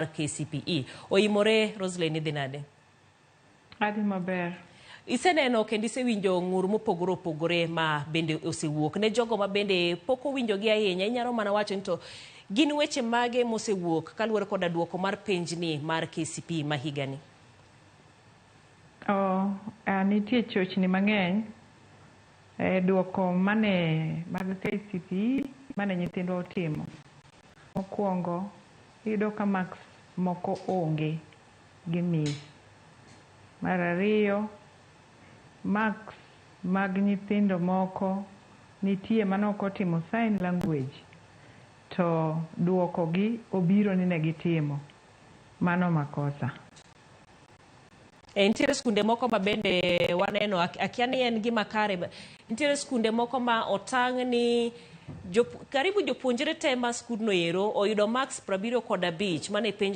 KCPE. Oimore Roseline dinade. Adhi maber. Iseneno kendo isewinjo ng'ur mopogore opogore ma bende osewuok ne jogo ma bende pok owinjo gi ahinya. Inyalo mana wacho ni to gin weche mage mosewuok kaluwore koda duoko mar penjni mar KCPE ma higani. Nitie chochni mang'eny duoko mag KCPE mane nyithindo otimo. Mokwongo iyudo ka marks moko onge gi miss. Mar ariyo, marks mag nyithindo moko nitie manok otimo sign language to duoko gi obiro ni ne gitimo. Mano makosa. Nitiere skunde moko ma bende waneno akia ni en gima kare. Nitiere skunde moko ma otang' ni karibu jopuonjre te ma skundno ero oyudo marks 75 mane penj